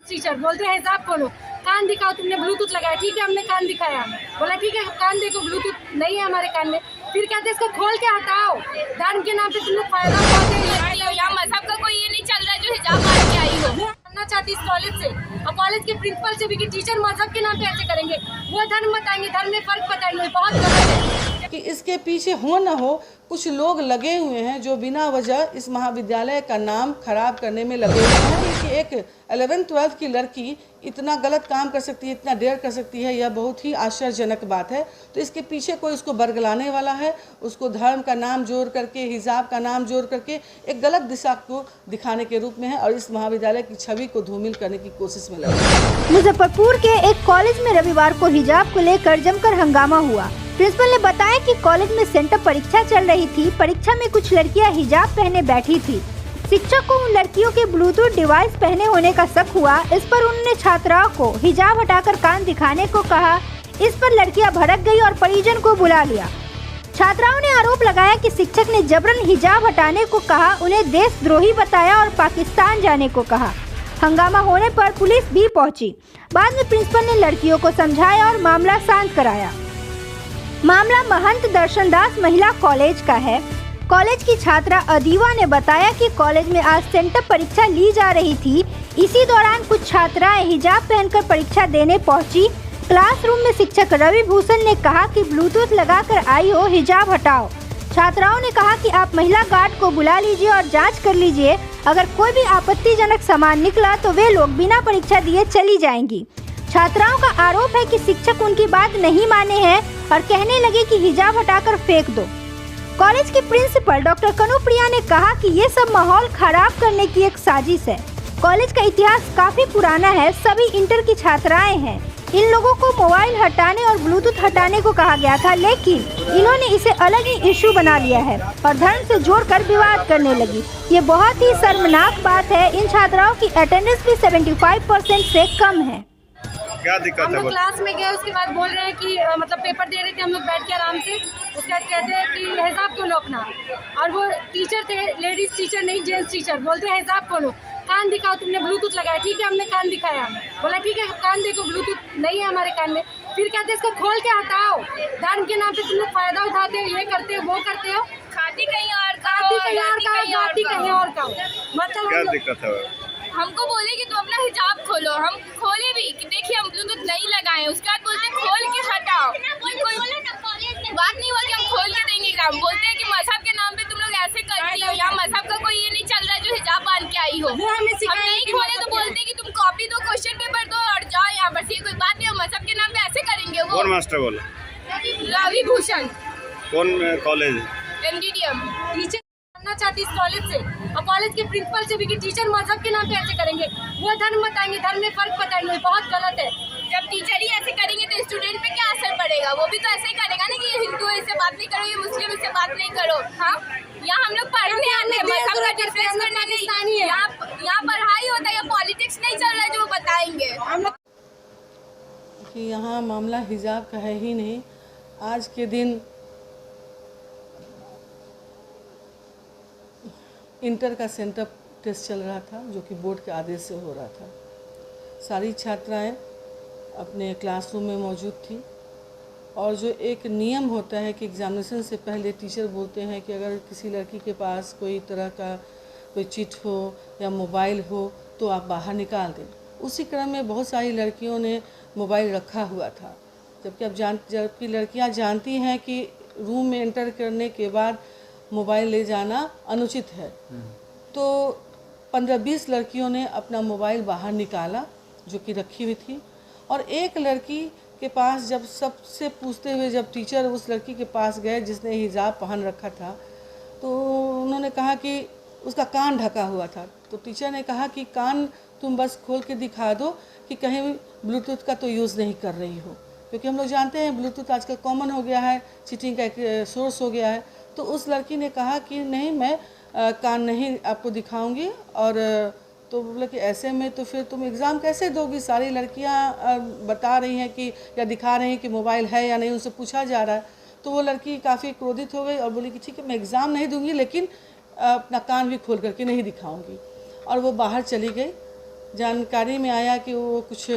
Teacher बोलते हैं हिजाब खोलो, कान दिखाओ, तुमने ब्लूटूथ लगाया, ठीक है हमने कान दिखाया, बोला ठीक है कान देखो, ब्लूटूथ नहीं है हमारे कान में, फिर कहते इसको खोल के हटाओ, धर्म के नाम पे तुम लोग फायदा उठाते हो। यहाँ मजहब का कोई ये नहीं चल रहा है जो हिजाब मार के आई हो। जानना चाहती इस कॉलेज से और कॉलेज के प्रिंसिपल से भी कि टीचर मजहब के नाम पे ऐसे करेंगे, वो धर्म बताएंगे, धर्म में फर्क बताएंगे, बहुत गलत है। कि इसके पीछे हो न हो कुछ लोग लगे हुए हैं जो बिना वजह इस महाविद्यालय का नाम खराब करने में लगे हुए हैं कि एक 11th-12th की लड़की इतना गलत काम कर सकती है, इतना डेयर कर सकती है, यह बहुत ही आश्चर्यजनक बात है। तो इसके पीछे कोई उसको बरगलाने वाला है, उसको धर्म का नाम जोड़ करके, हिजाब का नाम जोड़ करके एक गलत दिशा को दिखाने के रूप में है और इस महाविद्यालय की छवि को धूमिल करने की कोशिश में लगे। मुजफ्फरपुर के एक कॉलेज में रविवार को हिजाब को लेकर जमकर हंगामा हुआ। प्रिंसिपल ने बताया कि कॉलेज में सेंटर परीक्षा चल रही थी। परीक्षा में कुछ लड़कियां हिजाब पहने बैठी थी। शिक्षक को उन लड़कियों के ब्लूटूथ डिवाइस पहने होने का शक हुआ। इस पर उन्होंने छात्राओं को हिजाब हटाकर कान दिखाने को कहा। इस पर लड़कियां भड़क गई और परिजन को बुला लिया। छात्राओं ने आरोप लगाया कि शिक्षक ने जबरन हिजाब हटाने को कहा, उन्हें देशद्रोही बताया और पाकिस्तान जाने को कहा। हंगामा होने पर पुलिस भी पहुंची। बाद में प्रिंसिपल ने लड़कियों को समझाया और मामला शांत कराया। मामला महंत दर्शनदास महिला कॉलेज का है। कॉलेज की छात्रा अदीवा ने बताया कि कॉलेज में आज सेंटर परीक्षा ली जा रही थी। इसी दौरान कुछ छात्राएं हिजाब पहनकर परीक्षा देने पहुंची। क्लासरूम में शिक्षक रवि भूषण ने कहा कि ब्लूटूथ लगाकर आई हो, हिजाब हटाओ। छात्राओं ने कहा कि आप महिला गार्ड को बुला लीजिए और जांच कर लीजिए। अगर कोई भी आपत्तिजनक सामान निकला तो वे लोग बिना परीक्षा दिए चली जाएंगी। छात्राओं का आरोप है कि शिक्षक उनकी बात नहीं माने हैं और कहने लगे कि हिजाब हटाकर फेंक दो। कॉलेज की प्रिंसिपल डॉक्टर कनुप्रिया ने कहा कि ये सब माहौल खराब करने की एक साजिश है। कॉलेज का इतिहास काफी पुराना है, सभी इंटर की छात्राएं हैं। इन लोगों को मोबाइल हटाने और ब्लूटूथ हटाने को कहा गया था, लेकिन इन्होंने इसे अलग ही इशू बना लिया है और धर्म से जोड़कर विवाद करने लगी। ये बहुत ही शर्मनाक बात है। इन छात्राओं की अटेंडेंस भी 75% से कम है। क्या दिक्कत हम है? लोग क्लास में गए, उसके बाद बोल रहे हैं कि मतलब पेपर दे रहे थे हम लोग बैठ के आराम से, उसके बाद कहते हैं कि हिजाब खोलो अपना, और वो टीचर थे, लेडीज टीचर नहीं जेंट्स टीचर, बोलते हैं हिजाब खोलो, कान दिखाओ, तुमने ब्लूटूथ लगाया, ठीक है हमने कान दिखाया, बोला ठीक है कान देखो, ब्लूटूथ नहीं है हमारे कान में, फिर कहते इसको खोल के हटाओ, धर्म के नाम पे तुम लोग फायदा उठाते हो, ये करते हो, वो करते हो, खाती कहीं और का, गाती कहीं और का, गाती कहीं और का, मतलब क्या दिक्कत है? हमको बोले कि तुम अपना हिजाब खोलो, हम खोले भी कि देखिए हम ब्लूटूथ नहीं लगाए, उसके बाद बोलते खोल के हटाओ। कोई बात नहीं हुआ कि हम खोल के देंगे काम, बोलते हैं कि मजहब के नाम पे तुम लोग ऐसे करती हो। यहाँ मजहब का कोई ये नहीं चल रहा है जो हिजाब बांध के आई हो। हम नहीं खोले तो बोलते हैं कि तुम कॉपी दो, क्वेश्चन पेपर दो और जाओ यहाँ पर। ये कोई बात नहीं, मजहब के नाम पे ऐसे करेंगे वो। कौन मास्टर बोला? रवि भूषण, कौन कॉलेज? NDDM। टीचर जानना चाहती इस कॉलेज से और कॉलेज के प्रिंसिपल से भी कि टीचर मजहब के नाम पे ऐसे करेंगे, वो धर्म बताएंगे, धर्म में फर्क बताएंगे, बहुत गलत है। जब टीचर ही ऐसे करेंगे तो स्टूडेंट पे क्या असर पड़ेगा? वो भी तो ऐसे ही करेगा ना कि ये हिंदू है इससे बात नहीं करो, ये मुस्लिम इससे बात नहीं करो। हाँ, यहाँ हम लोग पढ़ने आते हैं, मजहब का डिफरेंस करने नहीं। यहाँ पढ़ाई होता है, या पॉलिटिक्स नहीं चल रहा है जो वो बताएंगे। कि यहाँ मामला हिजाब का है ही नहीं। आज के दिन इंटर का सेंटर टेस्ट चल रहा था जो कि बोर्ड के आदेश से हो रहा था। सारी छात्राएं अपने क्लासरूम में मौजूद थी और जो एक नियम होता है कि एग्जामिनेशन से पहले टीचर बोलते हैं कि अगर किसी लड़की के पास कोई तरह का कोई चिट हो या मोबाइल हो तो आप बाहर निकाल दें। उसी क्रम में बहुत सारी लड़कियों ने मोबाइल रखा हुआ था, जबकि लड़कियां जानती हैं कि रूम में एंटर करने के बाद मोबाइल ले जाना अनुचित है। तो 15-20 लड़कियों ने अपना मोबाइल बाहर निकाला जो कि रखी हुई थी, और एक लड़की के पास जब सबसे पूछते हुए जब टीचर उस लड़की के पास गए जिसने हिजाब पहन रखा था, तो उन्होंने कहा कि उसका कान ढका हुआ था। तो टीचर ने कहा कि कान तुम बस खोल के दिखा दो कि कहीं ब्लूटूथ का तो यूज़ नहीं कर रही हो, क्योंकि हम लोग जानते हैं ब्लूटूथ आजकल कॉमन हो गया है, चीटिंग का एक सोर्स हो गया है। तो उस लड़की ने कहा कि नहीं, मैं कान नहीं आपको दिखाऊंगी। और तो बोला कि ऐसे में तो फिर तुम एग्ज़ाम कैसे दोगी? सारी लड़कियां बता रही हैं कि या दिखा रही हैं कि मोबाइल है या नहीं, उनसे पूछा जा रहा है। तो वो लड़की काफ़ी क्रोधित हो गई और बोली कि ठीक है मैं एग्ज़ाम नहीं दूंगी, लेकिन अपना कान भी खोल करके नहीं दिखाऊंगी। और वो बाहर चली गई। जानकारी में आया कि वो कुछ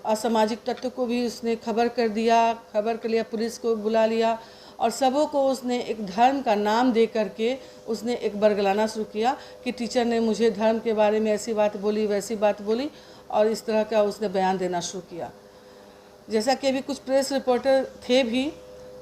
असामाजिक तत्व को भी उसने खबर कर लिया, पुलिस को बुला लिया और सबों को उसने एक धर्म का नाम दे करके उसने एक बरगलाना शुरू किया कि टीचर ने मुझे धर्म के बारे में ऐसी बात बोली, वैसी बात बोली, और इस तरह का उसने बयान देना शुरू किया। जैसा कि अभी कुछ प्रेस रिपोर्टर थे भी,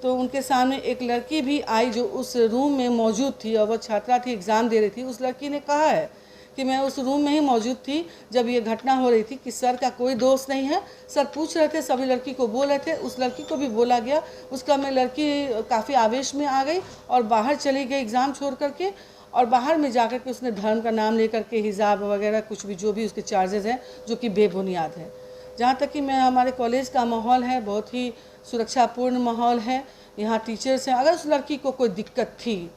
तो उनके सामने एक लड़की भी आई जो उस रूम में मौजूद थी और वह छात्रा थी, एग्ज़ाम दे रही थी। उस लड़की ने कहा है कि मैं उस रूम में ही मौजूद थी जब ये घटना हो रही थी, कि सर का कोई दोष नहीं है। सर पूछ रहे थे, सभी लड़की को बोल रहे थे, उस लड़की को भी बोला गया। उसका में लड़की काफ़ी आवेश में आ गई और बाहर चली गई एग्ज़ाम छोड़ करके, और बाहर में जाकर के उसने धर्म का नाम लेकर के हिजाब वगैरह कुछ भी जो भी उसके चार्जेस हैं जो कि बेबुनियाद है। जहाँ तक कि मैं हमारे कॉलेज का माहौल है बहुत ही सुरक्षापूर्ण माहौल है। यहाँ टीचर्स हैं, अगर उस लड़की को कोई दिक्कत थी,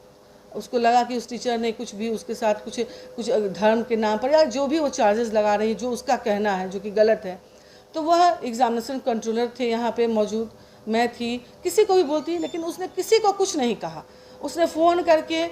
उसको लगा कि उस टीचर ने कुछ भी उसके साथ कुछ धर्म के नाम पर या जो भी वो चार्जेस लगा रही, जो उसका कहना है जो कि गलत है, तो वह एग्जामिनेशन कंट्रोलर थे यहाँ पे मौजूद, मैं थी, किसी को भी बोलती, लेकिन उसने किसी को कुछ नहीं कहा। उसने फ़ोन करके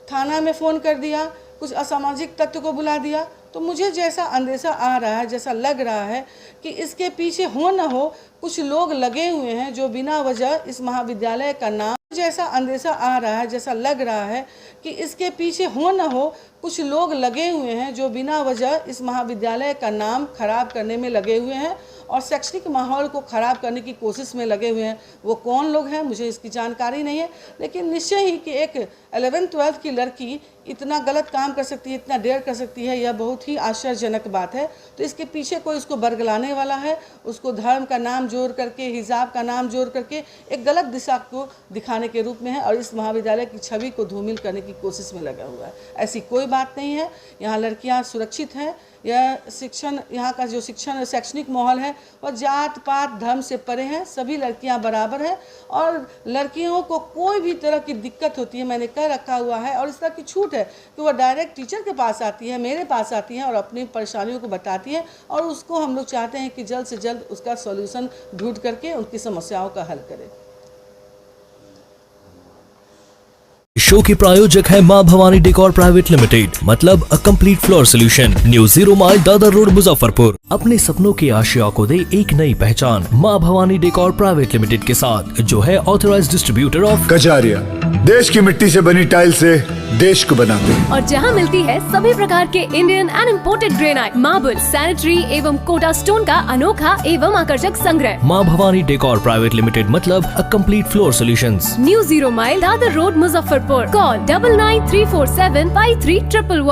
थाना में फ़ोन कर दिया, कुछ असामाजिक तत्व को बुला दिया। तो मुझे जैसा अंदेशा आ रहा है, जैसा लग रहा है कि इसके पीछे हो न हो कुछ लोग लगे हुए हैं जो बिना वजह इस महाविद्यालय का नाम, जैसा अंदेशा आ रहा है, जैसा लग रहा है कि इसके पीछे हो न हो कुछ लोग लगे हुए हैं जो बिना वजह इस महाविद्यालय का नाम खराब करने में लगे हुए हैं और शैक्षणिक माहौल को ख़राब करने की कोशिश में लगे हुए हैं। वो कौन लोग हैं मुझे इसकी जानकारी नहीं है, लेकिन निश्चय ही कि एक 11th-12th की लड़की इतना गलत काम कर सकती है, इतना डेयर कर सकती है, यह बहुत ही आश्चर्यजनक बात है। तो इसके पीछे कोई उसको बरगलाने वाला है, उसको धर्म का नाम जोड़ करके, हिजाब का नाम जोड़ करके एक गलत दिशा को दिखाने के रूप में है और इस महाविद्यालय की छवि को धूमिल करने की कोशिश में लगा हुआ है। ऐसी कोई बात नहीं है। यहाँ लड़कियाँ सुरक्षित हैं। यह शिक्षण, यहाँ का जो शिक्षण शैक्षणिक माहौल है वह जात पात धर्म से परे हैं। सभी लड़कियाँ बराबर हैं और लड़कियों को कोई भी तरह की दिक्कत होती है, मैंने कह रखा हुआ है, और इस तरह की छूट है कि वह डायरेक्ट टीचर के पास आती है, मेरे पास आती हैं और अपनी परेशानियों को बताती हैं, और उसको हम लोग चाहते हैं कि जल्द से जल्द उसका सॉल्यूशन ढूंढ करके उनकी समस्याओं का हल करें। शो के प्रायोजक है मां भवानी डेकोर प्राइवेट लिमिटेड, मतलब a complete floor solution, new 0 mile Dadar road Muzaffarpur. अपने सपनों की आशिया को दे एक नई पहचान मां भवानी डेकोर प्राइवेट लिमिटेड के साथ, जो है ऑथराइज्ड डिस्ट्रीब्यूटर ऑफ कजारिया। देश की मिट्टी से बनी टाइल से देश को बनाते हैं, और जहां मिलती है सभी प्रकार के Indian and imported granite, marble, sanitary एवं कोटा स्टोन का अनोखा एवं आकर्षक संग्रह। मां भवानी डेकोर प्राइवेट लिमिटेड, मतलब a complete floor solutions, new 0 mile Dadar road Muzaffarpur. Call 9934753111।